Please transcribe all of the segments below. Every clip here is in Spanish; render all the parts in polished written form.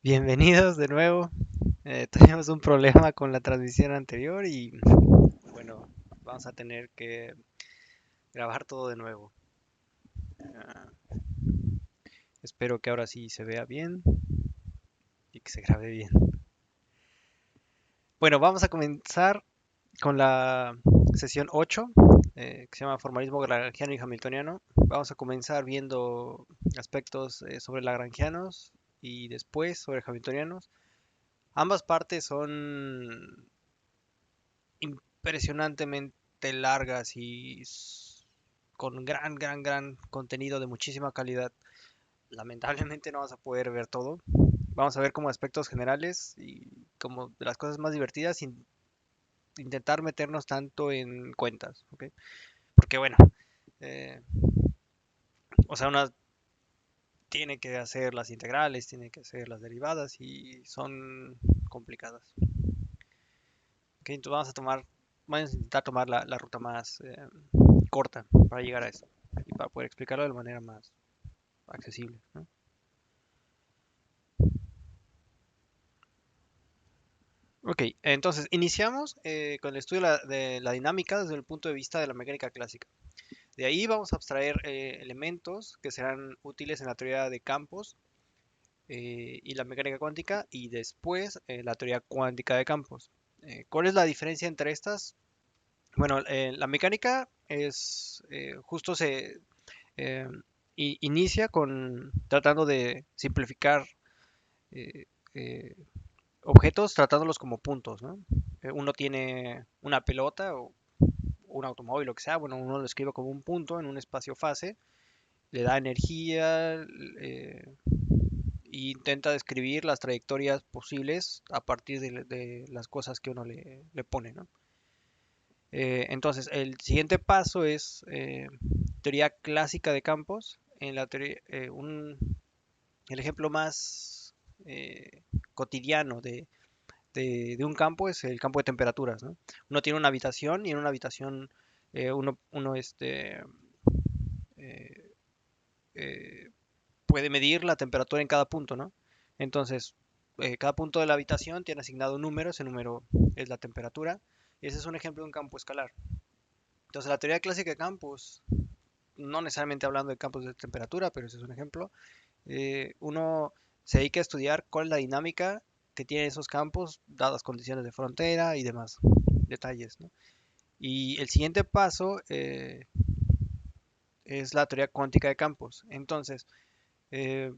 Bienvenidos de nuevo. Tuvimos un problema con la transmisión anterior y bueno, vamos a tener que grabar todo de nuevo. Ah, Espero que ahora sí se vea bien y que se grabe bien. Bueno, vamos a comenzar con la sesión 8, que se llama Formalismo Lagrangiano y Hamiltoniano. Vamos a comenzar viendo aspectos sobre lagrangianos y después sobre hamiltonianos. Ambas partes son impresionantemente largas y con gran contenido de muchísima calidad. Lamentablemente no vas a poder ver todo. Vamos a ver como aspectos generales y como de las cosas más divertidas sin intentar meternos tanto en cuentas, ¿ok? Porque bueno, eh, o sea, una tiene que hacer las integrales, tiene que hacer las derivadas y son complicadas. ¿Ok? Entonces vamos a intentar tomar la ruta más corta para llegar a eso y para poder explicarlo de la manera más accesible, ¿no? Ok, entonces iniciamos con el estudio de la dinámica desde el punto de vista de la mecánica clásica. De ahí vamos a abstraer elementos que serán útiles en la teoría de campos y la mecánica cuántica y después la teoría cuántica de campos. ¿Cuál es la diferencia entre estas? Bueno, la mecánica es justo se eh, inicia con tratando de simplificar eh, eh, objetos tratándolos como puntos, ¿no? Uno tiene una pelota o un automóvil, lo que sea, bueno, uno lo escribe como un punto en un espacio-fase, le da energía e intenta describir las trayectorias posibles a partir de las cosas que uno le pone, ¿no? Entonces, el siguiente paso es teoría clásica de campos. En la teoría, el ejemplo más cotidiano de un campo es el campo de temperaturas, ¿no? Uno tiene una habitación y en una habitación uno eh, eh, puede medir la temperatura en cada punto, ¿no? Entonces, cada punto de la habitación tiene asignado un número, ese número es la temperatura. Ese es un ejemplo de un campo escalar. Entonces, la teoría clásica de campos, no necesariamente hablando de campos de temperatura, pero ese es un ejemplo, uno se dedica a estudiar cuál es la dinámica que tienen esos campos, dadas condiciones de frontera y demás detalles, ¿no? Y el siguiente paso es la teoría cuántica de campos. Entonces, eh,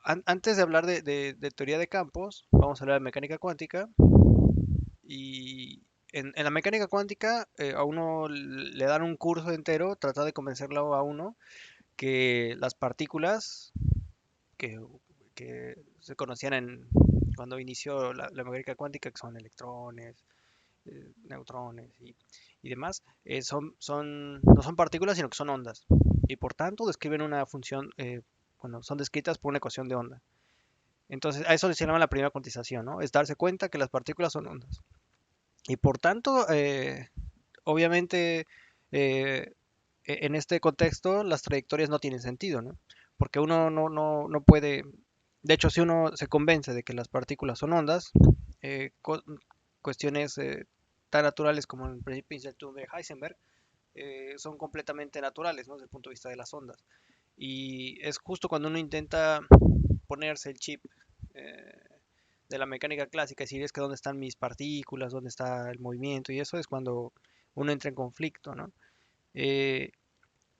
antes de hablar de teoría de campos, vamos a hablar de mecánica cuántica. Y en la mecánica cuántica a uno le dan un curso entero, tratar de convencerlo a uno que las partículas que, que se conocían cuando inició la mecánica cuántica, que son electrones, neutrones y demás, no son partículas, sino que son ondas. Y por tanto describen una función, bueno, son descritas por una ecuación de onda. Entonces, a eso se llama la primera cuantización, ¿no? Es darse cuenta que las partículas son ondas. Y por tanto, obviamente, eh, en este contexto, las trayectorias no tienen sentido, ¿no? Porque uno no puede, de hecho, si uno se convence de que las partículas son ondas, eh, cu- cuestiones tan naturales como el principio de incertidumbre de Heisenberg son completamente naturales, ¿no? Desde el punto de vista de las ondas. Y es justo cuando uno intenta ponerse el chip eh, de la mecánica clásica, decir es que dónde están mis partículas, dónde está el movimiento, y eso es cuando uno entra en conflicto, ¿no? Eh,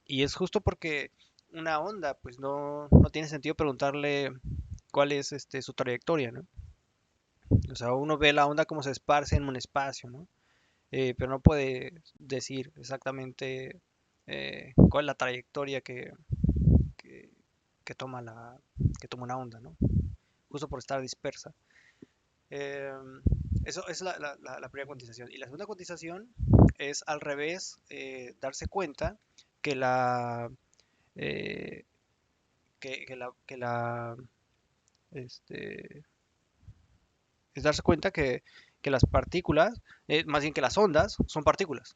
y es justo porque una onda, pues no tiene sentido preguntarle cuál es su trayectoria, ¿no? O sea, uno ve la onda como se esparce en un espacio, ¿no? Pero no puede decir exactamente cuál es la trayectoria que, que toma que toma una onda, ¿no? Justo por estar dispersa. Eh, Eso es la primera cuantización. Y la segunda cuantización es al revés, darse cuenta que eh, que la, este, es darse cuenta que las partículas, más bien que las ondas, son partículas.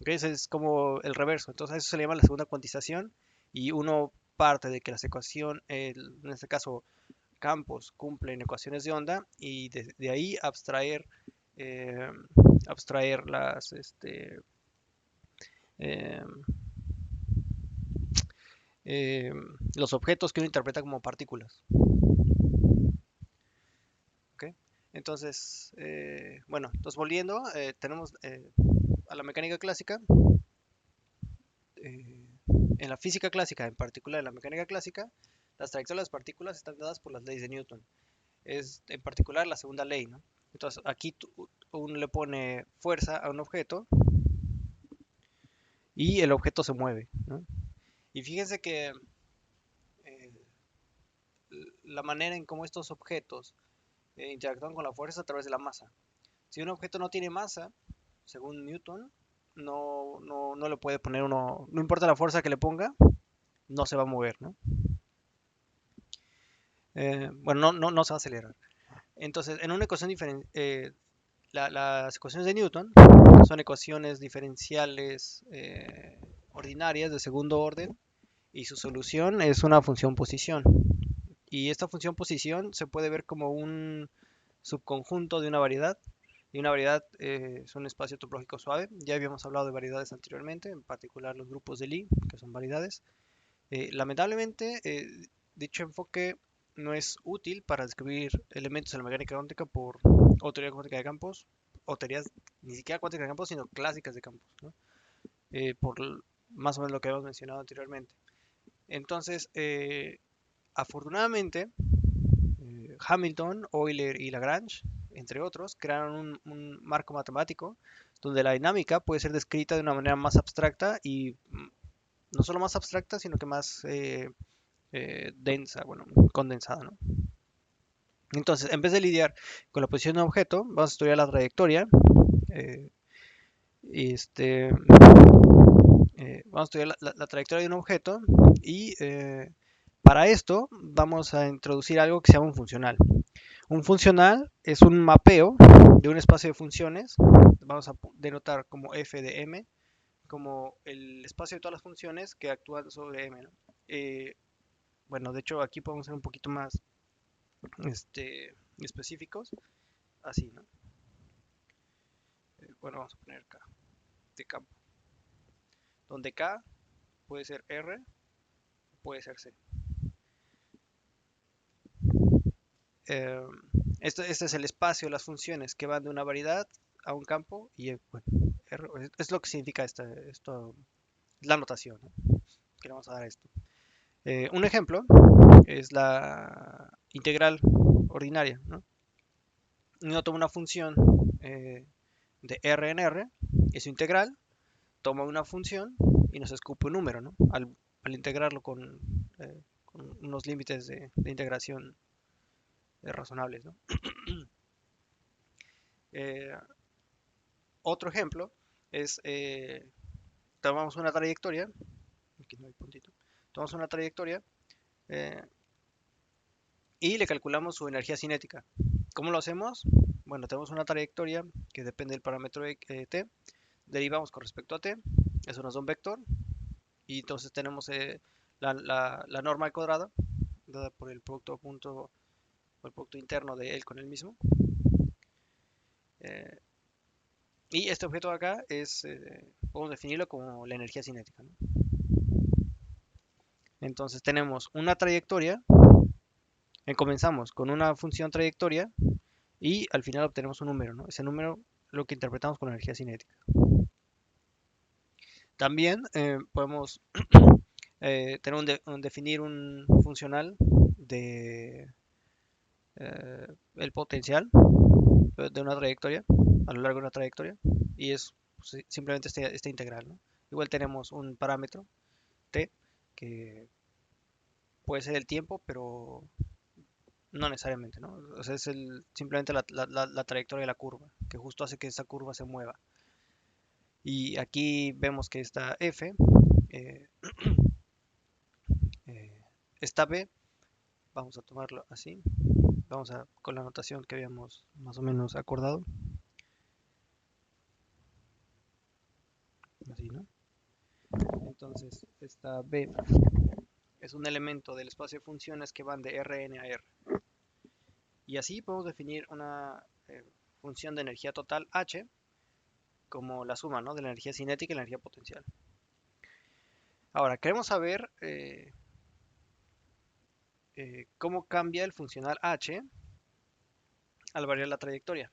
¿Okay? Ese es como el reverso. Entonces, a eso se le llama la segunda cuantización y uno parte de que la ecuación, en este caso, campos cumplen ecuaciones de onda y de ahí abstraer, eh, abstraer eh, eh, los objetos que uno interpreta como partículas. ¿Ok? Entonces, bueno, entonces volviendo, tenemos a la mecánica clásica. eh, en la física clásica, en particular en la mecánica clásica, las trayectorias de las partículas están dadas por las leyes de Newton. Es en particular la segunda ley, ¿no? Entonces aquí uno le pone fuerza a un objeto y el objeto se mueve, ¿no? Y fíjense que eh, la manera en cómo estos objetos interactúan con la fuerza es a través de la masa. Si un objeto no tiene masa, según Newton, no le puede poner uno, no importa la fuerza que le ponga, no se va a mover, ¿no? Bueno, no se va a acelerar. Entonces, en una ecuación diferente, las ecuaciones de Newton son ecuaciones diferenciales ordinarias de segundo orden y su solución es una función posición. Y esta función posición se puede ver como un subconjunto de una variedad. Y una variedad es un espacio topológico suave. Ya habíamos hablado de variedades anteriormente, en particular los grupos de Lie, que son variedades. Lamentablemente, dicho enfoque no es útil para describir elementos en la mecánica cuántica o teoría cuántica de campos, o teorías ni siquiera cuánticas de campos, sino clásicas de campos, ¿no? Por más o menos lo que habíamos mencionado anteriormente. Entonces, afortunadamente, Hamilton, Euler y Lagrange, entre otros, crearon un marco matemático donde la dinámica puede ser descrita de una manera más abstracta y no solo más abstracta, sino que más densa, bueno, condensada, ¿no? Entonces, en vez de lidiar con la posición de un objeto, vamos a estudiar la trayectoria. eh, y vamos a estudiar la trayectoria de un objeto y para esto vamos a introducir algo que se llama un funcional. Un funcional es un mapeo de un espacio de funciones. Vamos a denotar como f de m, como el espacio de todas las funciones que actúan sobre m, ¿no? Bueno, de hecho aquí podemos ser un poquito más específicos, así, ¿no? Bueno, vamos a poner K de campo, donde K puede ser R, puede ser C. Eh, este es el espacio, las funciones que van de una variedad a un campo y bueno, R, es lo que significa esto, la notación, ¿no? Que le vamos a dar a esto. Un ejemplo es la integral ordinaria, ¿no? Uno toma una función de R en R, y su integral toma una función y nos escupe un número, ¿no? Al integrarlo con unos límites de integración razonables, ¿no? Eh, Otro ejemplo es, tomamos una trayectoria, aquí no hay puntito, tomamos una trayectoria eh, y le calculamos su energía cinética. ¿Cómo lo hacemos? Bueno, tenemos una trayectoria que depende del parámetro de t, derivamos con respecto a t, eso nos da un vector, y entonces tenemos la norma al cuadrado, dada por el producto punto, o el producto interno de él con él mismo. Eh, y este objeto de acá podemos definirlo como la energía cinética, ¿no? Entonces tenemos una trayectoria, comenzamos con una función trayectoria y al final obtenemos un número, ¿no? Ese número lo que interpretamos con energía cinética. También podemos definir un funcional de el potencial de una trayectoria, a lo largo de una trayectoria, y es simplemente esta integral, ¿no? Igual tenemos un parámetro t, que puede ser el tiempo, pero no necesariamente, ¿no? O sea, es simplemente la trayectoria de la curva, que justo hace que esa curva se mueva. Y aquí vemos que esta f, eh, eh, esta b, vamos a tomarlo así, con la notación que habíamos más o menos acordado, así, ¿no? Entonces, esta b es un elemento del espacio de funciones que van de Rn a R. Y así podemos definir una función de energía total H como la suma, ¿no?, de la energía cinética y la energía potencial. Ahora, queremos saber cómo cambia el funcional H al variar la trayectoria.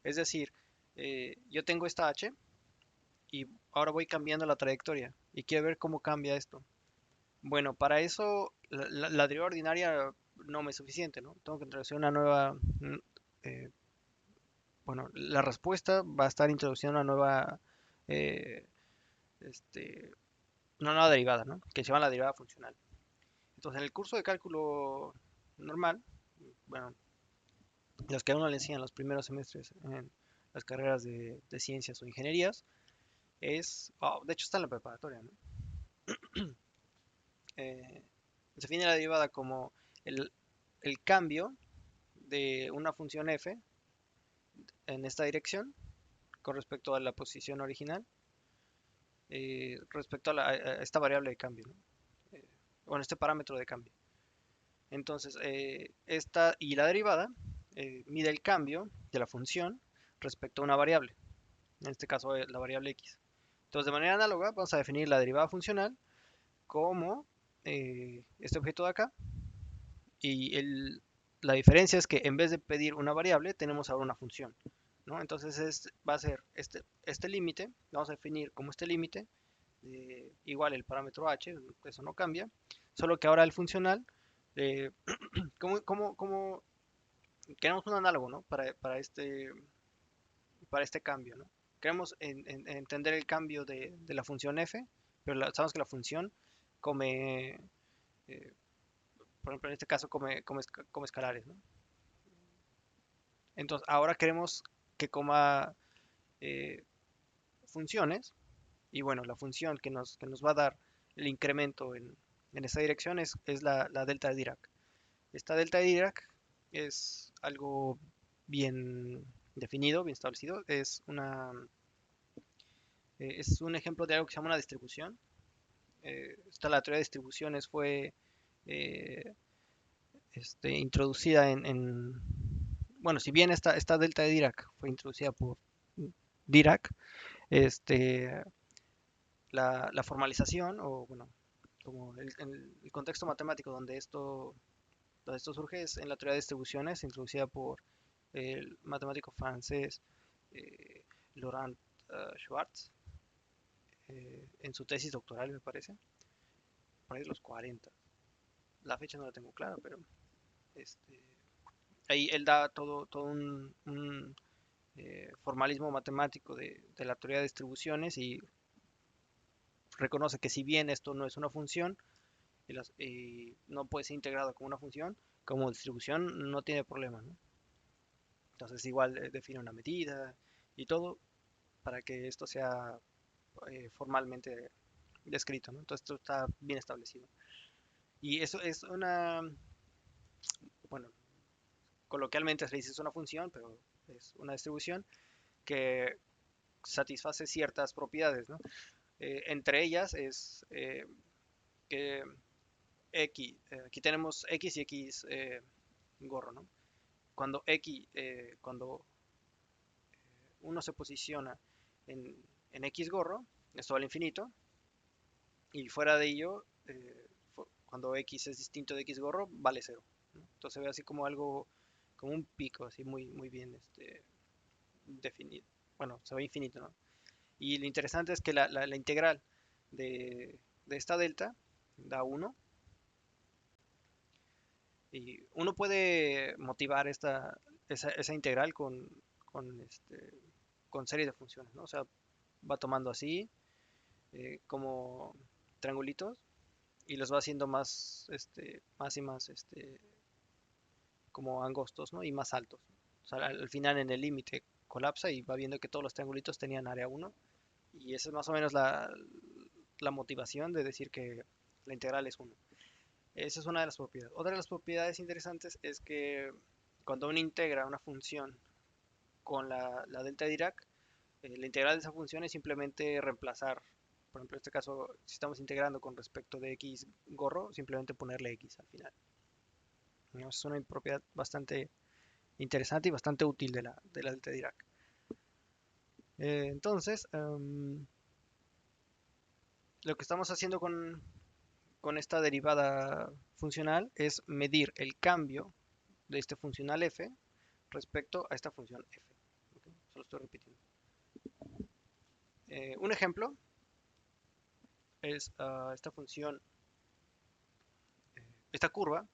Es decir, yo tengo esta H y ahora voy cambiando la trayectoria y quiero ver cómo cambia esto. Bueno, para eso la derivada ordinaria no me es suficiente, ¿no? Tengo que introducir una nueva, eh, bueno, la respuesta va a estar introduciendo eh, este, una nueva derivada, ¿no?, que se llama la derivada funcional. Entonces, en el curso de cálculo normal, bueno, los que a uno le enseñan los primeros semestres en las carreras de ciencias o ingenierías, de hecho está en la preparatoria, ¿no? Eh, Se define la derivada como el, el cambio de una función f en esta dirección con respecto a la posición original, respecto a esta variable de cambio, ¿no? Eh, bueno, este parámetro de cambio. Entonces, esta y la derivada mide el cambio de la función respecto a una variable, en este caso la variable x. Entonces, de manera análoga, vamos a definir la derivada funcional como este objeto de acá, y la diferencia es que en vez de pedir una variable, tenemos ahora una función, ¿no? Entonces, va a ser este límite, vamos a definir como este límite, igual el parámetro h, eso no cambia, solo que ahora el funcional, eh, ¿cómo queremos un análogo, ¿no?, para este cambio, ¿no? Queremos entender el cambio de la función f, pero sabemos que la función come, eh, por ejemplo, en este caso come escalares, ¿no? Entonces, ahora queremos que coma eh, funciones, y bueno, la función que nos va a dar el incremento en esta dirección es la delta de Dirac. Esta delta de Dirac es algo bien definido, bien establecido. Es un ejemplo de algo que se llama una distribución. La teoría de distribuciones fue eh, introducida bueno, si bien esta delta de Dirac fue introducida por Dirac, este, la formalización, o bueno, como el contexto matemático donde esto surge es en la teoría de distribuciones introducida por el matemático francés eh, Laurent Schwartz, en su tesis doctoral, me parece, por ahí de los 40. La fecha no la tengo clara, pero este, ahí él da todo un formalismo matemático de la teoría de distribuciones, y reconoce que si bien esto no es una función y no puede ser integrado como una función, como distribución no tiene problema, ¿no? Entonces igual define una medida y todo para que esto sea formalmente descrito, ¿no? Entonces esto está bien establecido. Y eso es bueno, coloquialmente se le dice es una función, pero es una distribución que satisface ciertas propiedades, ¿no? Entre ellas es que aquí tenemos x y x gorro, ¿no? Cuando uno se posiciona en x gorro, esto va al infinito, y fuera de ello, cuando x es distinto de x gorro, vale cero, ¿no? Entonces se ve así como algo, como un pico, así muy, muy bien definido. Bueno, se ve infinito, ¿no? Y lo interesante es que la integral de esta delta da 1, y uno puede motivar esa integral con serie de funciones, ¿no? O sea, va tomando así como triangulitos y los va haciendo más y más como angostos, ¿no?, y más altos. O sea, al final en el límite colapsa y va viendo que todos los triangulitos tenían área 1, y esa es más o menos la motivación de decir que la integral es 1. Esa es una de las propiedades. Otra de las propiedades interesantes es que cuando uno integra una función con la delta de Dirac, la integral de esa función es simplemente reemplazar, por ejemplo, en este caso, si estamos integrando con respecto de x gorro, simplemente ponerle x al final, ¿no? Es una propiedad bastante interesante y bastante útil de la delta de Dirac. Entonces, lo que estamos haciendo con esta derivada funcional es medir el cambio de este funcional f respecto a esta función f. ¿Ok? Solo estoy repitiendo. Un ejemplo es esta función, esta curva,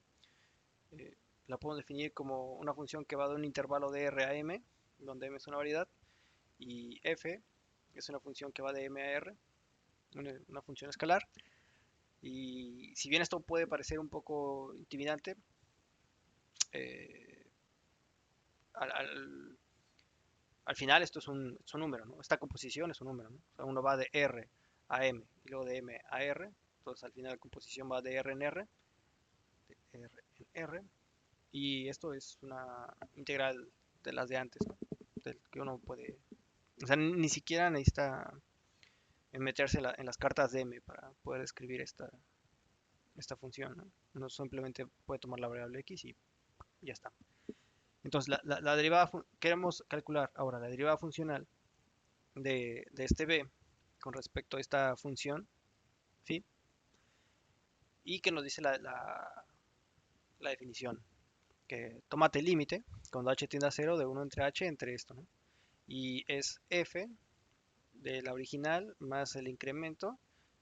eh, la podemos definir como una función que va de un intervalo de r a m, donde m es una variedad, y f es una función que va de m a r, una función escalar. Y si bien esto puede parecer un poco intimidante, eh, al, al, al final esto es un número, ¿no? Esta composición es un número, ¿no? O sea, uno va de R a M y luego de M a R. Entonces al final la composición va de R en R, de R en R. Y esto es una integral de las de antes, ¿no? Del que uno puede... O sea, ni siquiera necesita meterse en las cartas de M para poder escribir esta función, ¿no? Uno simplemente puede tomar la variable X y ya está. Entonces la derivada, queremos calcular ahora la derivada funcional de este b con respecto a esta función phi, y que nos dice la definición, que tómate el límite cuando h tiende a 0 de 1 entre h entre esto, ¿no? Y es f de la original más el incremento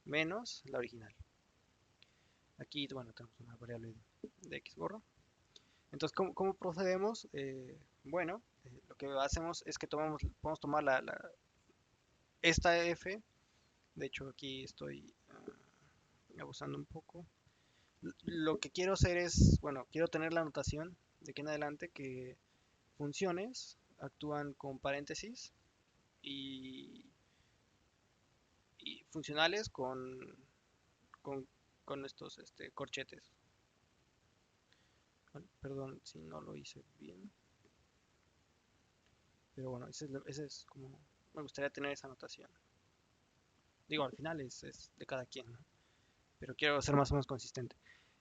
menos la original. Aquí, bueno, tenemos una variable de x gorro. Entonces, ¿cómo procedemos? Bueno, lo que hacemos es que podemos tomar esta f. De hecho, aquí estoy abusando un poco. Lo que quiero hacer es, bueno, quiero tener la notación de aquí en adelante que funciones actúan con paréntesis y, y funcionales con, con estos corchetes. Bueno, perdón si no lo hice bien, pero bueno, ese es como, me gustaría tener esa notación. Digo, al final es de cada quien, ¿no? Pero quiero ser más o menos consistente.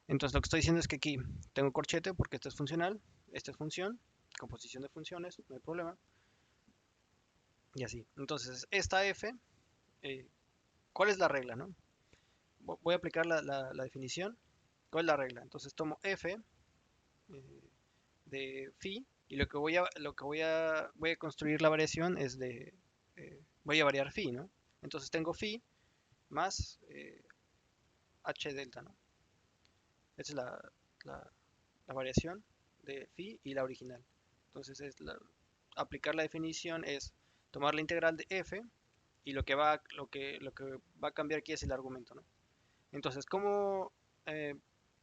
Entonces lo que estoy diciendo es que aquí tengo corchete porque este es funcional, esta es función, composición de funciones, no hay problema, y así. Entonces, esta f, eh, ¿cuál es la regla, no? Voy a aplicar la definición. ¿Cuál es la regla? Entonces tomo f de phi y voy a construir la variación es voy a variar phi, ¿no? Entonces tengo phi más h delta, ¿no? Esa es la- la variación de phi y la original. Entonces aplicar la definición es tomar la integral de f y lo que va a cambiar aquí es el argumento, ¿no? Entonces, ¿cómo eh,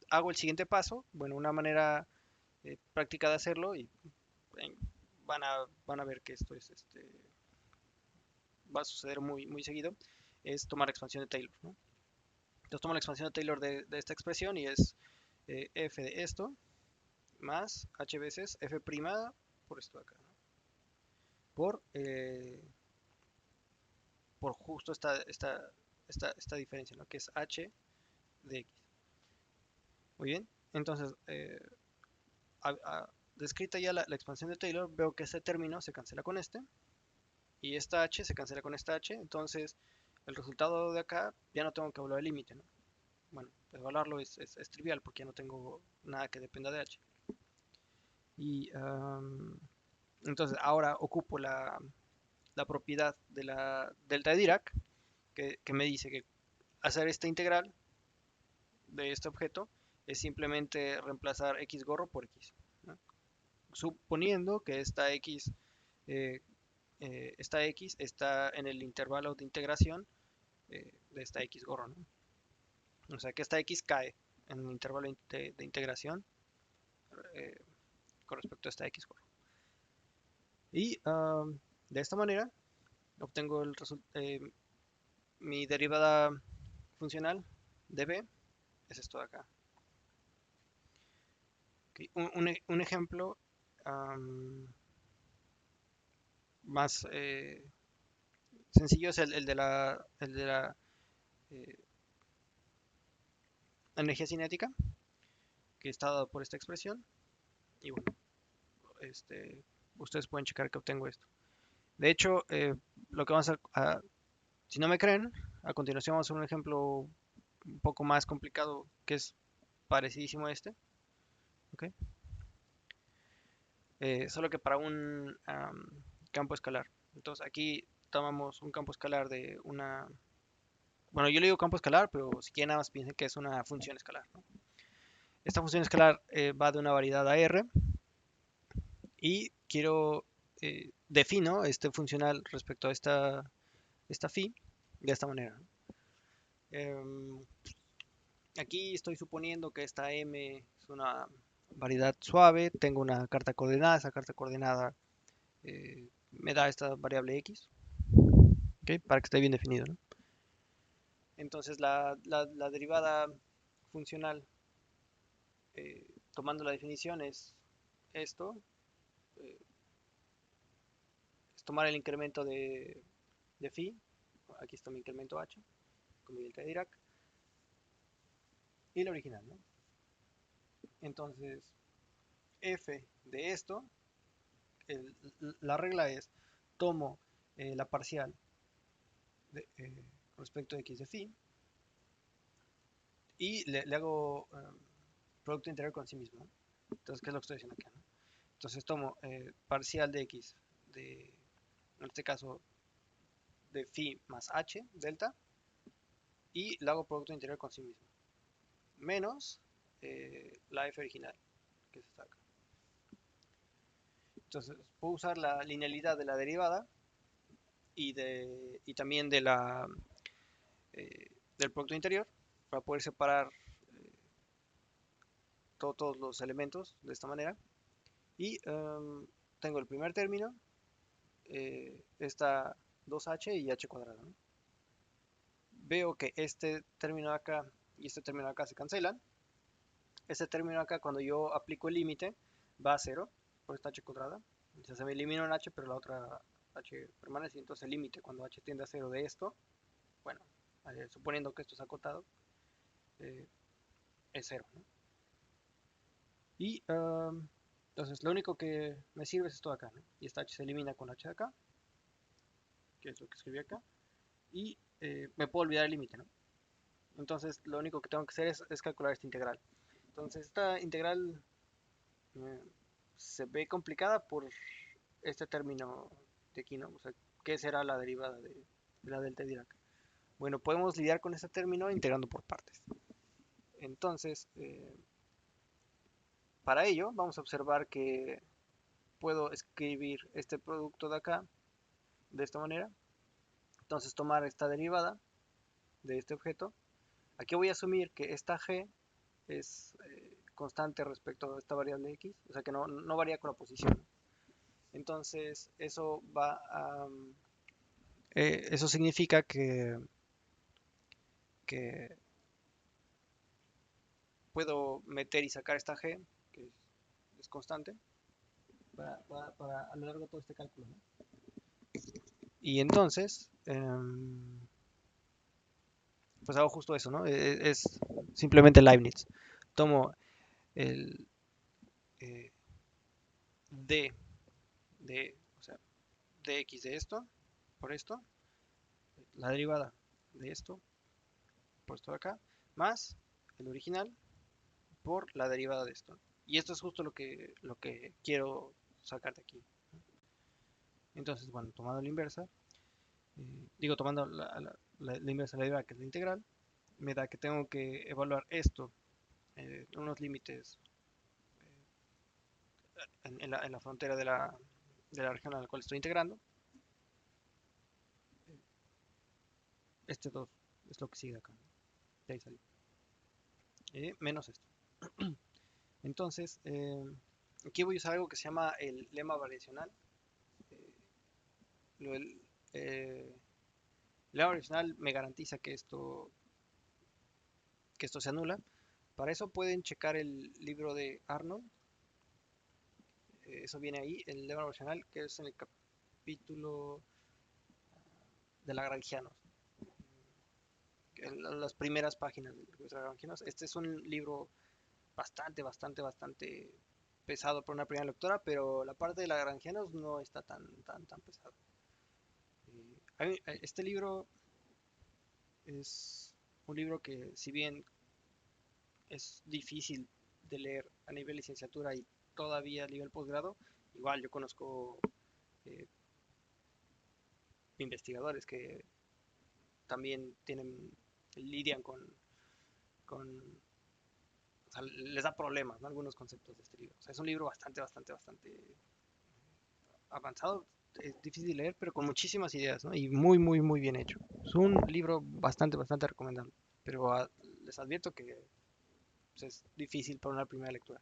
hago el siguiente paso? Bueno, una manera práctica de hacerlo y eh, van a ver que esto va a suceder muy, muy seguido, es tomar la expansión de Taylor, ¿no? Entonces tomo la expansión de Taylor de esta expresión y es f de esto más h veces f primada por esto de acá, ¿no? Por, eh, por justo esta diferencia, ¿no? Que es h de x. Muy bien, entonces, descrita ya la expansión de Taylor, veo que este término se cancela con este, y esta h se cancela con esta h, entonces el resultado de acá ya no tengo que evaluar el límite, ¿no? Bueno, evaluarlo es trivial porque ya no tengo nada que dependa de h. Y entonces ahora ocupo la propiedad de la delta de Dirac, que me dice que hacer esta integral de este objeto es simplemente reemplazar x gorro por x, ¿no? Suponiendo que eh, esta x está en el intervalo de integración de esta x gorro, ¿no? O sea que esta x cae en el intervalo de integración eh, con respecto a esta x gorro. Y de esta manera obtengo mi derivada funcional de b, es esto de acá. Okay. Un ejemplo más sencillo es el de la eh, energía cinética, que está dado por esta expresión. Y bueno, ustedes pueden checar que obtengo esto. De hecho, lo que vamos si no me creen, a continuación vamos a hacer un ejemplo un poco más complicado que es parecidísimo a este, ¿ok? Solo que para un campo escalar. Entonces aquí tomamos un campo escalar de una... Bueno, yo le digo campo escalar, pero si quieren nada más piensen que es una función escalar, ¿no? Esta función escalar va de una variedad a R y defino este funcional respecto a esta phi de esta manera. Em, Aquí estoy suponiendo que esta m es una variedad suave, tengo una carta coordenada, esa carta coordenada me da esta variable x, ¿ok? Para que esté bien definido, ¿no? Entonces la derivada funcional, tomando la definición, es esto, eh, es tomar el incremento de phi, aquí está mi incremento h, con mi delta de Dirac, y la original, ¿no? Entonces, f de esto, el- la regla es, tomo la parcial de, respecto de x de phi y le hago producto integral con sí mismo, ¿no? Entonces, ¿qué es lo que estoy haciendo acá, ¿no? Entonces tomo parcial de x en este caso, de phi más h, delta, y le hago producto integral con sí mismo, menos la f original, que es esta acá. Entonces, puedo usar la linealidad de la derivada y también del producto interior para poder separar todos los elementos de esta manera. Y tengo el primer término, esta 2h y h cuadrado, ¿no? Veo que este término de acá y este término de acá se cancelan. Este término de acá, cuando yo aplico el límite, va a 0 por esta h cuadrada. Entonces se me elimina un h, pero la otra h permanece. Entonces el límite cuando h tiende a 0 de esto, bueno, suponiendo que esto es acotado, eh, es 0, ¿no? Y entonces lo único que me sirve es esto de acá, ¿no? Y esta h se elimina con h de acá, que es lo que escribí acá. Y me puedo olvidar el límite, ¿no? Entonces lo único que tengo que hacer es calcular esta integral. Entonces esta integral eh, se ve complicada por este término de aquí, ¿no? O sea, ¿qué será la derivada de la delta de Dirac? Bueno, podemos lidiar con este término integrando por partes. Entonces, para ello vamos a observar que puedo escribir este producto de acá de esta manera. Entonces tomar esta derivada de este objeto. Aquí voy a asumir que esta g es constante respecto a esta variable x, o sea que no varía con la posición. Entonces eso va a... eso significa que puedo meter y sacar esta g, que es constante, para a lo largo de todo este cálculo, ¿no? Y entonces, pues hago justo eso, ¿no? Es simplemente Leibniz. Tomo el eh, d o sea, dx de esto, por esto, la derivada de esto, por esto de acá, más el original por la derivada de esto. Y esto es justo lo que quiero sacar de aquí. Entonces, bueno, tomando la inversa, tomando la inversa de la derivada, que es la integral, me da que tengo que evaluar esto en unos límites en la frontera de la región a la cual estoy integrando. Este 2 es lo que sigue acá. De ahí salió. Menos esto. Entonces, aquí voy a usar algo que se llama el lema variacional. Eh, el lema variacional me garantiza que esto se anula. Para eso pueden checar el libro de Arnold. Eso viene ahí, el lema variacional, que es en el capítulo de Lagrangianos. En las primeras páginas de los Lagrangianos. Este es un libro bastante, bastante, bastante pesado para una primera lectura, pero la parte de Lagrangianos no está tan pesado. Este libro es un libro que, si bien es difícil de leer a nivel licenciatura y todavía a nivel posgrado, igual yo conozco eh, investigadores que también lidian con o sea, les da problemas, ¿no? Algunos conceptos de este libro. O sea, es un libro bastante avanzado, es difícil de leer, pero con muchísimas ideas, ¿no? Y muy bien hecho. Es un libro bastante recomendable, pero les advierto que pues, es difícil para una primera lectura.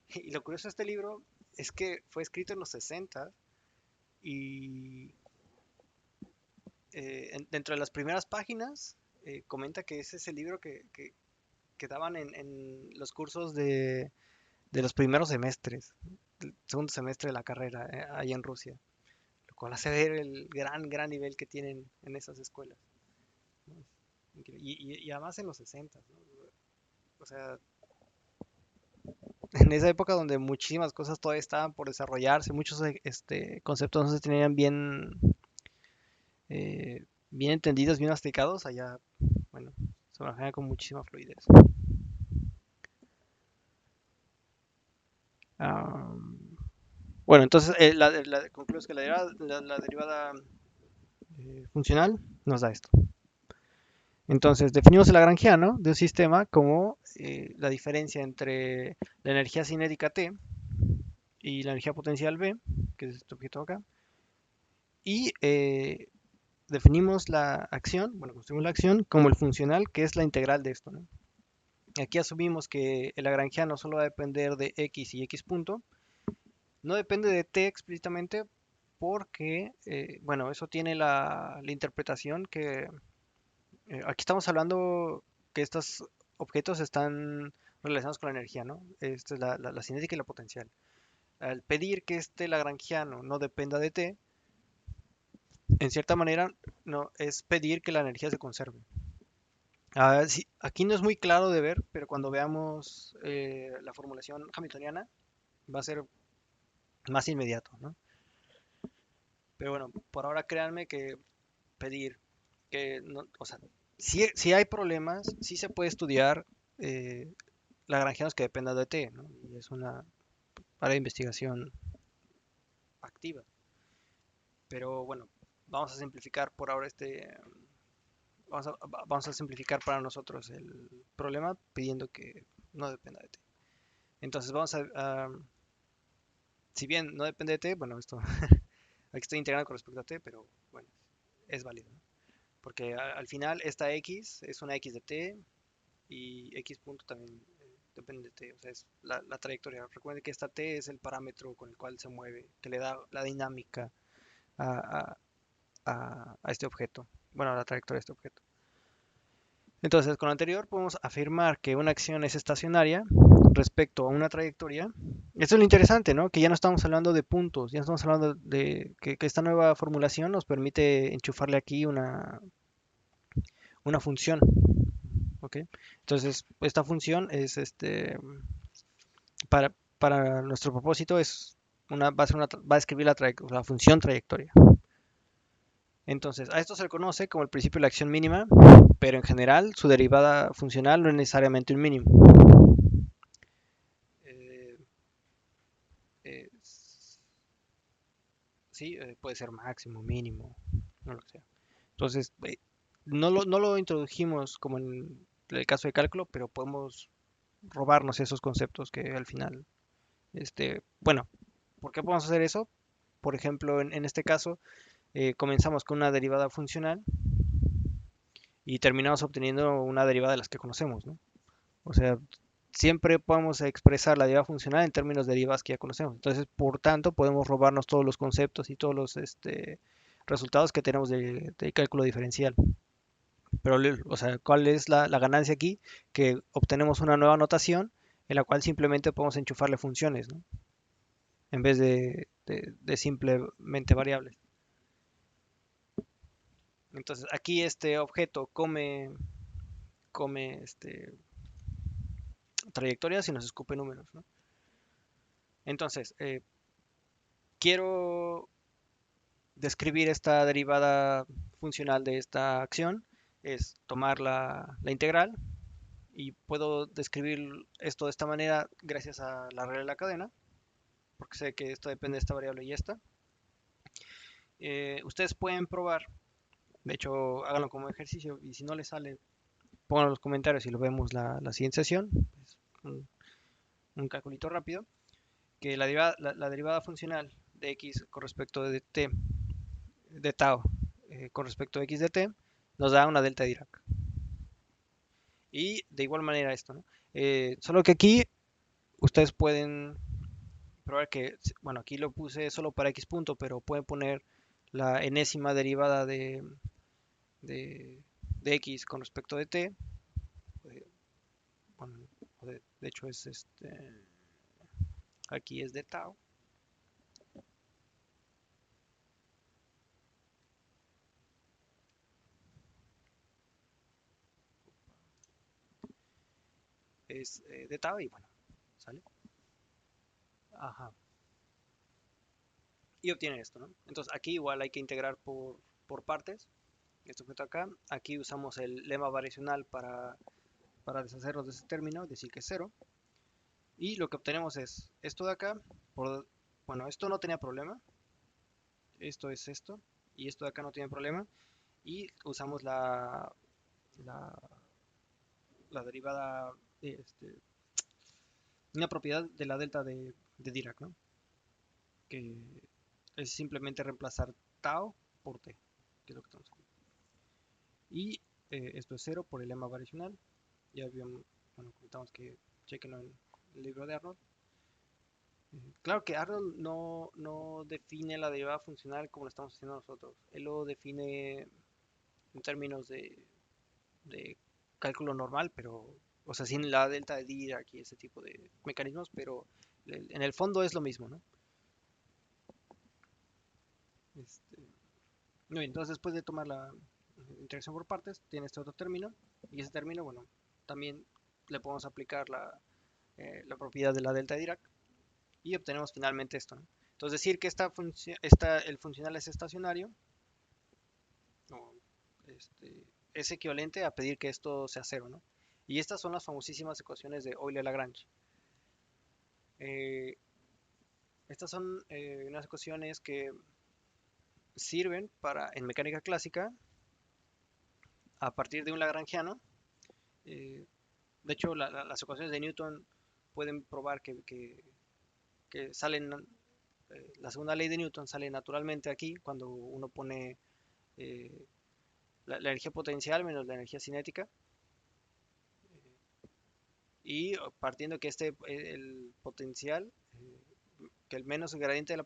Y lo curioso de este libro es que fue escrito en los 60 y dentro de las primeras páginas comenta que ese es el libro que daban en los cursos de los primeros semestres, el segundo semestre de la carrera, ahí en Rusia, lo cual hace ver el gran nivel que tienen en esas escuelas, ¿no? Y además en los 60, ¿no? O sea, en esa época donde muchísimas cosas todavía estaban por desarrollarse, muchos conceptos no se tenían bien entendidos, bien masticados, allá, bueno, se manejan con muchísima fluidez. Ah, bueno, entonces concluyo que la derivada funcional nos da esto. Entonces, definimos el lagrangiano de un sistema como la diferencia entre la energía cinética T y la energía potencial B, que es este objeto acá, y definimos la acción, bueno, construimos la acción como el funcional, que es la integral de esto, ¿no? Aquí asumimos que el lagrangiano solo va a depender de x y x punto, no depende de t explícitamente porque, bueno, eso tiene la interpretación que aquí estamos hablando que estos objetos están relacionados con la energía, ¿no? Esta es la cinética y la potencial. Al pedir que este lagrangiano no dependa de t, en cierta manera no es pedir que la energía se conserve. Sí, aquí no es muy claro de ver, pero cuando veamos la formulación hamiltoniana va a ser más inmediato, ¿no? Pero bueno, por ahora créanme que pedir que no, o sea, si hay problemas, sí se puede estudiar eh, lagrangianos que dependan de t, ¿no? Y es una área de investigación activa. Pero bueno, vamos a simplificar por ahora vamos a simplificar para nosotros el problema pidiendo que no dependa de t. Entonces si bien no depende de t, bueno, esto aquí estoy integrando con respecto a t, pero bueno, es válido, ¿no? Porque al final esta x es una x de t y x punto también depende de t, o sea, es la trayectoria. Recuerden que esta t es el parámetro con el cual se mueve, que le da la dinámica a, a este objeto, bueno, a la trayectoria de este objeto. Entonces, con lo anterior podemos afirmar que una acción es estacionaria respecto a una trayectoria. Esto es lo interesante, ¿no? Que ya no estamos hablando de puntos, ya no estamos hablando de que esta nueva formulación nos permite enchufarle aquí una función, ¿ok? Entonces, esta función es para nuestro propósito va a escribir la función trayectoria. Entonces, a esto se le conoce como el principio de la acción mínima, pero en general su derivada funcional no es necesariamente un mínimo. Eh, eh, sí, puede ser máximo, mínimo, no lo sé. Entonces, no lo introdujimos como en el caso de cálculo, pero podemos robarnos esos conceptos que al final, bueno, ¿por qué podemos hacer eso? Por ejemplo, en este caso, comenzamos con una derivada funcional y terminamos obteniendo una derivada de las que conocemos, ¿no? O sea, siempre podemos expresar la derivada funcional en términos de derivadas que ya conocemos. Entonces, por tanto, podemos robarnos todos los conceptos y todos los resultados que tenemos de cálculo diferencial. Pero, o sea, ¿cuál es la ganancia aquí? Que obtenemos una nueva notación en la cual simplemente podemos enchufarle funciones, ¿no? En vez de simplemente variables. Entonces, aquí este objeto come trayectorias y nos escupe números, ¿no? Entonces, quiero describir esta derivada funcional de esta acción, es tomar la integral y puedo describir esto de esta manera gracias a la regla de la cadena, porque sé que esto depende de esta variable y esta. Ustedes pueden probar, de hecho háganlo como ejercicio y si no les sale, pongan en los comentarios y lo vemos la siguiente sesión. Es un calculito rápido, que la derivada funcional de x con respecto de t, de tau, con respecto a x de t, nos da una delta de Dirac. Y de igual manera esto, ¿no? Solo que aquí ustedes pueden probar que, bueno, aquí lo puse solo para x punto, pero pueden poner la enésima derivada de, de x con respecto de t. Bueno, de hecho es aquí es de tau. Es de tau y bueno, ¿sale? Ajá. Y obtienen esto, ¿no? Entonces aquí igual hay que integrar por partes. Esto que está acá. Aquí usamos el lema variacional para deshacernos de ese término, decir que es cero. Y lo que obtenemos es esto de acá. Bueno, esto no tenía problema. Esto es esto. Y esto de acá no tiene problema. Y usamos la, la derivada, una propiedad de la delta de Dirac, ¿no? Que es simplemente reemplazar tau por t, que es lo que estamos haciendo. Y esto es cero por el lema variacional. Ya habíamos, bueno, comentamos que chequenlo en el libro de Arnold. Claro que Arnold no define la derivada funcional como lo estamos haciendo nosotros. Él lo define en términos de cálculo normal, pero, o sea, sin la delta de Dirac y ese tipo de mecanismos, pero en el fondo es lo mismo, ¿no? Este, muy bien, entonces después de tomar la interacción por partes, tiene este otro término, y ese término, bueno, también le podemos aplicar la propiedad de la delta de Dirac, y obtenemos finalmente esto, ¿no? Entonces decir que el funcional es estacionario no, es equivalente a pedir que esto sea cero, ¿no? Y estas son las famosísimas ecuaciones de Euler-Lagrange. Eh, Estas son unas ecuaciones que sirven en mecánica clásica a partir de un lagrangiano. Eh, de hecho, las ecuaciones de Newton pueden probar que salen, la segunda ley de Newton sale naturalmente aquí cuando uno pone eh, la energía potencial menos la energía cinética. Y partiendo que el potencial, que el menos el gradiente de la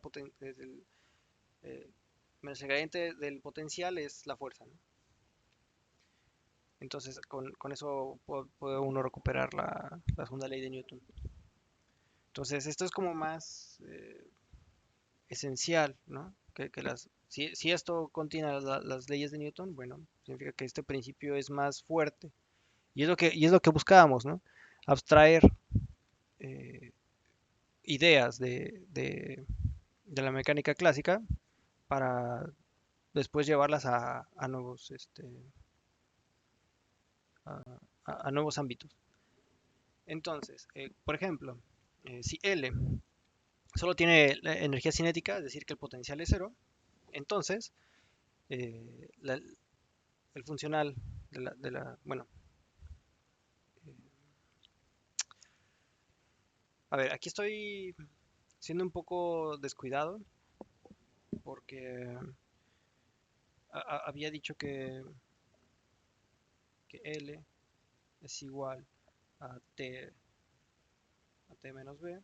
menos el gradiente del potencial es la fuerza, ¿no? Entonces con eso puede uno recuperar la segunda ley de Newton. Entonces esto es como más esencial, ¿no? Si esto contiene las leyes de Newton, bueno, significa que este principio es más fuerte. Y es lo que buscábamos, ¿no? Abstraer eh, ideas de la mecánica clásica para después llevarlas a nuevos, a nuevos ámbitos. Entonces, por ejemplo, si L solo tiene la energía cinética, es decir, que el potencial es cero, entonces el funcional bueno, a ver, aquí estoy siendo un poco descuidado porque había dicho que L es igual a T menos B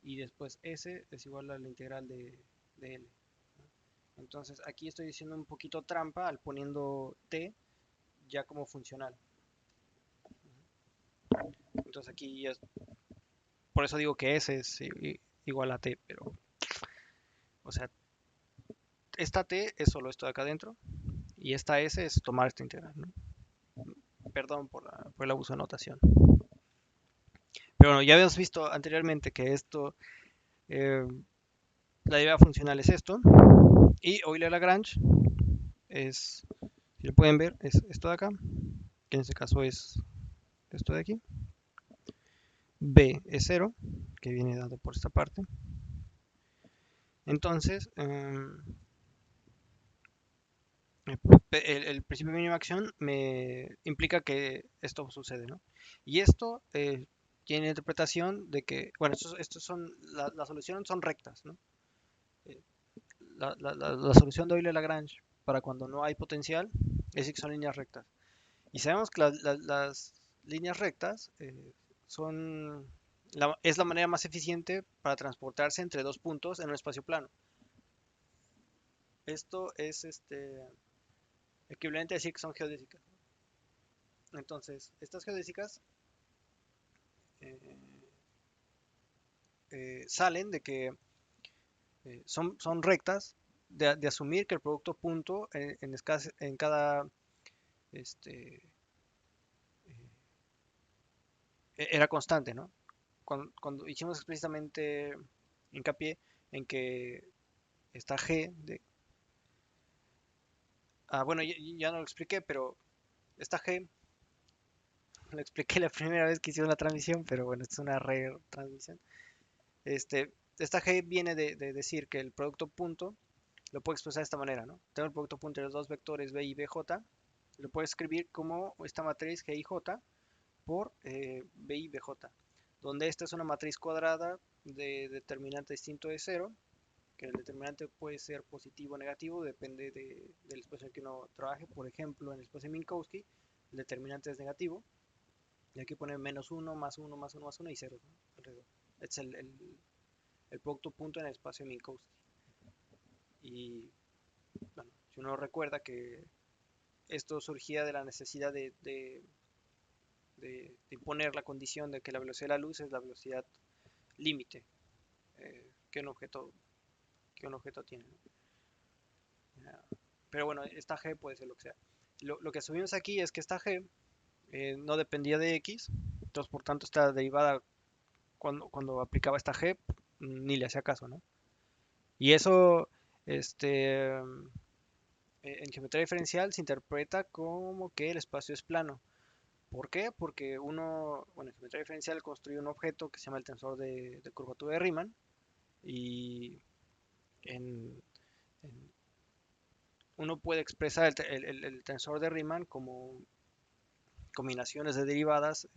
y después S es igual a la integral de L. Entonces aquí estoy diciendo un poquito trampa al poniendo T ya como funcional. Entonces aquí por eso digo que S es igual a T, pero, o sea, esta T es solo esto de acá adentro y esta S es tomar esta integral, ¿no? Perdón por el abuso de notación. Pero bueno, ya habíamos visto anteriormente que esto Eh, la derivada funcional es esto. Y Euler-Lagrange es, si lo pueden ver, es esto de acá, que en este caso es esto de aquí. B es 0, que viene dado por esta parte. Entonces, el principio mínimo de acción me implica que esto sucede, ¿no? Y esto tiene interpretación de que, bueno, estos son, las soluciones son rectas, ¿no? Eh, la solución de Euler-Lagrange para cuando no hay potencial es que son líneas rectas. Y sabemos que las líneas rectas son es la manera más eficiente para transportarse entre dos puntos en un espacio plano. Esto es equivalente a decir que son geodésicas. Entonces, estas geodésicas eh, salen de que son rectas de asumir que el producto punto en cada este, era constante, ¿no? Cuando hicimos explícitamente hincapié en que esta G bueno, ya no lo expliqué, pero esta G lo expliqué la primera vez que hicimos la transmisión, pero bueno, esta es una retransmisión. Esta G viene de decir que el producto punto lo puedo expresar de esta manera, ¿no? Tengo el producto punto de los dos vectores B y BJ, lo puedo escribir como esta matriz G y J por B y BJ, donde esta es una matriz cuadrada de determinante distinto de cero, que el determinante puede ser positivo o negativo, depende del espacio en que uno trabaje. Por ejemplo, en el espacio de Minkowski, el determinante es negativo, y aquí pone menos 1, más 1, más 1, más 1 y 0, ¿no? Alrededor. Este es el producto punto en el espacio de Minkowski. Y bueno, si uno recuerda que esto surgía de la necesidad de imponer la condición de que la velocidad de la luz es la velocidad límite que, que un objeto tiene, ¿no? Pero bueno, esta G puede ser lo que sea. Lo que asumimos aquí es que esta G no dependía de X, entonces por tanto esta derivada cuando aplicaba esta G ni le hacía caso, ¿no? Y eso en geometría diferencial se interpreta como que el espacio es plano. ¿Por qué? Porque bueno, en geometría diferencial construye un objeto que se llama el tensor de curvatura de Riemann y en, en- uno puede expresar el tensor de Riemann como combinaciones de derivadas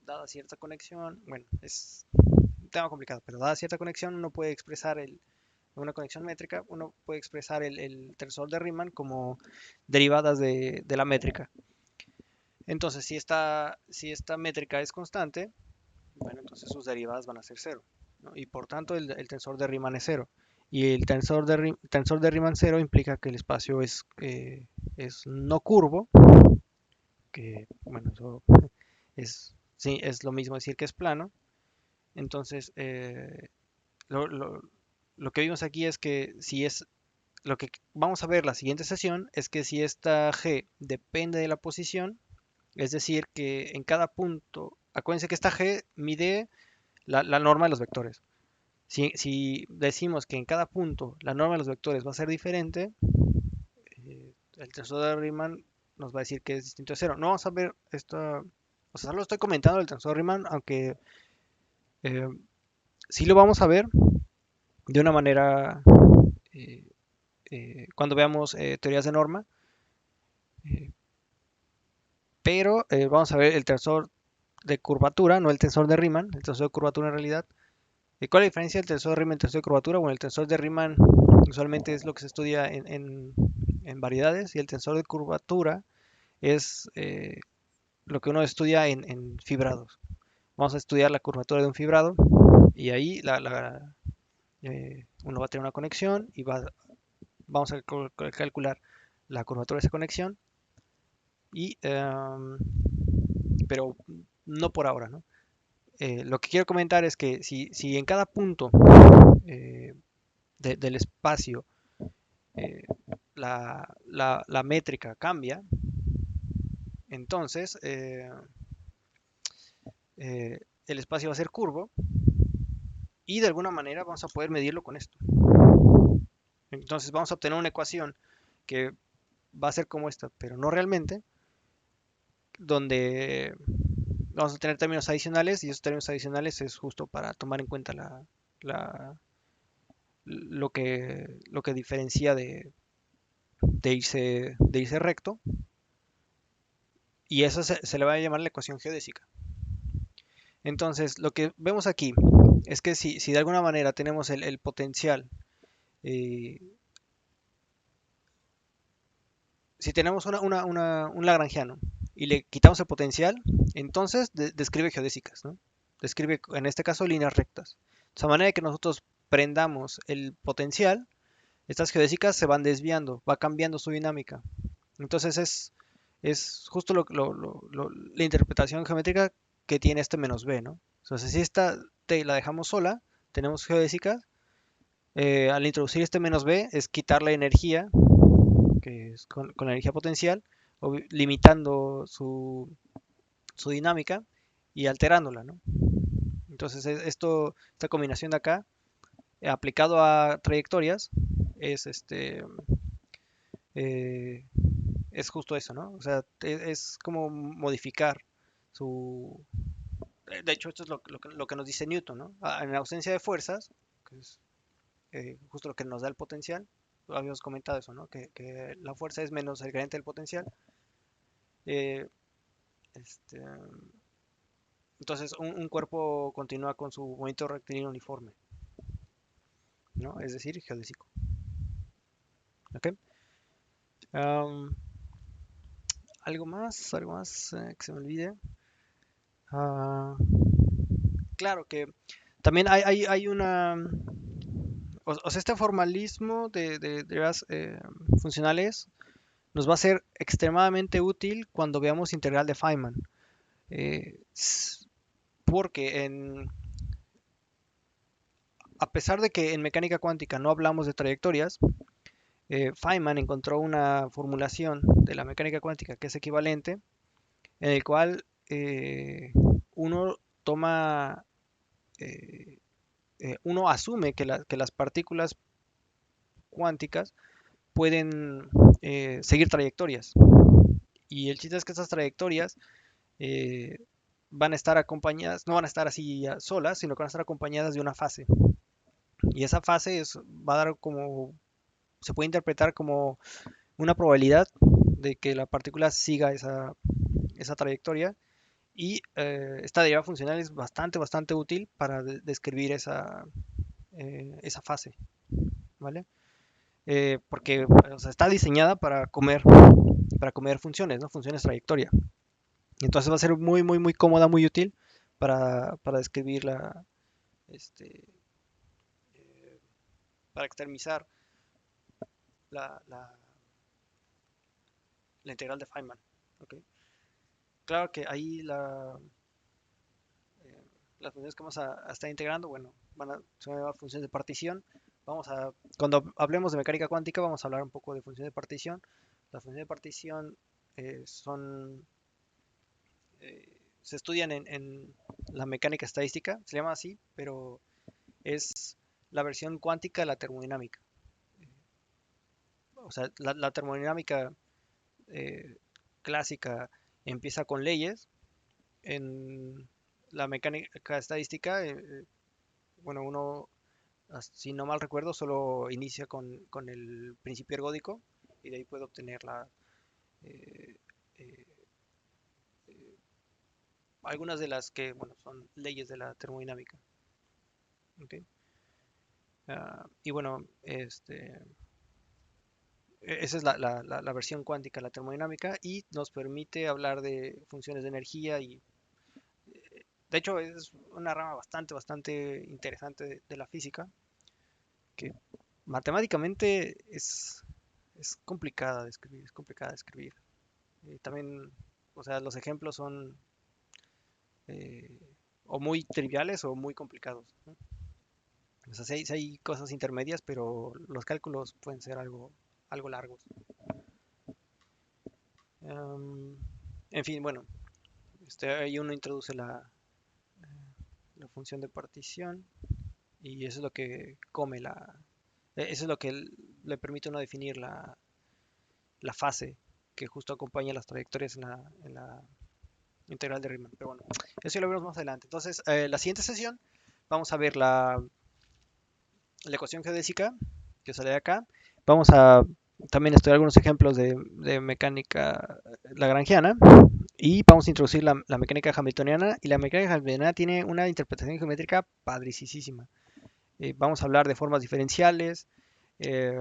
dada cierta conexión. Bueno, es un tema complicado, pero dada cierta conexión uno puede expresar una conexión métrica, uno puede expresar el tensor de Riemann como derivadas de la métrica. Entonces, si esta métrica es constante, bueno, entonces sus derivadas van a ser cero, ¿no? Y por tanto el tensor de Riemann es cero. Y el tensor de Riemann cero implica que el espacio es no curvo, que bueno, eso sí, es lo mismo decir que es plano. Entonces, lo, lo- lo que vimos aquí es que si es lo que vamos a ver la siguiente sesión es que si esta G depende de la posición, es decir, que en cada punto, acuérdense que esta G mide la norma de los vectores. Si decimos que en cada punto la norma de los vectores va a ser diferente, el tensor de Riemann nos va a decir que es distinto de cero. No vamos a ver esto, o sea, solo estoy comentando el tensor de Riemann, aunque eh, sí lo vamos a ver de una manera eh, cuando veamos teorías de norma, eh, pero vamos a ver el tensor de curvatura, no el tensor de Riemann, el tensor de curvatura en realidad. ¿Cuál es la diferencia del tensor de Riemann y el tensor de curvatura? Bueno, el tensor de Riemann usualmente es lo que se estudia en variedades y el tensor de curvatura es lo que uno estudia en fibrados. Vamos a estudiar la curvatura de un fibrado y ahí uno va a tener una conexión y vamos a calcular la curvatura de esa conexión y pero no por ahora, ¿no? Lo que quiero comentar es que si en cada punto eh, del espacio eh, la métrica cambia, entonces el espacio va a ser curvo y de alguna manera vamos a poder medirlo con esto. Entonces vamos a obtener una ecuación que va a ser como esta, pero no realmente, donde vamos a tener términos adicionales y esos términos adicionales es justo para tomar en cuenta la- lo que diferencia de irse recto, y eso se le va a llamar la ecuación geodésica. Entonces, lo que vemos aquí es que si de alguna manera tenemos el potencial, eh, si tenemos un lagrangiano y le quitamos el potencial, entonces describe geodésicas, ¿no? Describe, en este caso, líneas rectas. De esa manera que nosotros prendamos el potencial, estas geodésicas se van desviando, va cambiando su dinámica. Entonces es justo la interpretación geométrica que tiene este menos b, ¿no? Entonces si esta t la dejamos sola, tenemos geodésicas, al introducir este menos b es quitar la energía, que es con la energía potencial, limitando su dinámica y alterándola, ¿no? Entonces esta combinación de acá, aplicado a trayectorias, es eh, es justo eso, ¿no? O sea, es como modificar su... De hecho, esto es lo que nos dice Newton, ¿no? En ausencia de fuerzas, que es justo lo que nos da el potencial, habíamos comentado eso, ¿no? Que la fuerza es menos el gradiente del potencial. eh, este, entonces, un cuerpo continúa con su movimiento rectilíneo uniforme, ¿no? Es decir, geodésico. ¿Ok? Am, algo más que se me olvide. Ah, claro que también hay una, o sea, este formalismo de las funcionales nos va a ser extremadamente útil cuando veamos integral de Feynman. eh, Porque a pesar de que en mecánica cuántica no hablamos de trayectorias, Feynman encontró una formulación de la mecánica cuántica que es equivalente, en el cual uno toma, eh, uno asume que las partículas cuánticas pueden seguir trayectorias. Y el chiste es que estas trayectorias eh, van a estar acompañadas, no van a estar así solas, sino que van a estar acompañadas de una fase. Y esa fase va a dar como, se puede interpretar como una probabilidad de que la partícula siga esa trayectoria. Y esta derivada funcional es bastante útil para describir esa fase, ¿vale? Porque o sea, está diseñada para comer funciones, ¿no? Funciones trayectoria. Entonces va a ser muy cómoda, muy útil para describir este, eh, para extermizar la, la, la integral de Feynman. ¿Okay? Claro que ahí las funciones que vamos a estar integrando, bueno, se van a llamar funciones de partición. Cuando hablemos de mecánica cuántica, vamos a hablar un poco de funciones de partición. Las funciones de partición son se estudian en la mecánica estadística, se llama así, pero es la versión cuántica de la termodinámica. O sea, la termodinámica eh, clásica empieza con leyes. En la mecánica estadística, bueno, uno, si no mal recuerdo, solo inicia con el principio ergódico y de ahí puede obtener eh, eh, algunas de las que, bueno, son leyes de la termodinámica. ¿Okay? Y bueno, esa es la versión cuántica, la termodinámica, y nos permite hablar de funciones de energía y, de hecho, es una rama bastante interesante de la física, que matemáticamente es complicada de escribir, es complicada de escribir. También, o sea, los ejemplos son eh, o muy triviales o muy complicados, ¿no? O sea, sí hay cosas intermedias, pero los cálculos pueden ser algo largos. Um, en fin, bueno, ahí uno introduce la función de partición. y eso es lo que come eso es lo que le permite a uno definir la fase que justo acompaña las trayectorias en la integral de Riemann. Pero bueno, eso ya lo veremos más adelante. Entonces, la siguiente sesión vamos a ver la ecuación geodésica que sale de acá. Vamos a también estudiar algunos ejemplos de mecánica lagrangiana y vamos a introducir la mecánica hamiltoniana. Y la mecánica hamiltoniana tiene una interpretación geométrica padricísima. Vamos a hablar de formas diferenciales, eh,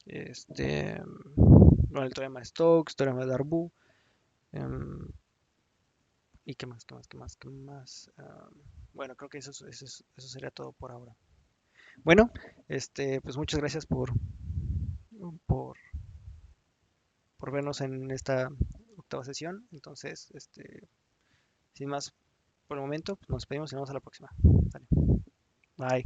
bueno, el teorema de Stokes, teorema de Darboux, em, y qué más, qué más, qué más, qué más. Bueno, creo que eso sería todo por ahora. Bueno, pues muchas gracias por, por vernos en esta octava sesión. Entonces, sin más por el momento, pues nos despedimos y nos vemos a la próxima. Dale. Bye.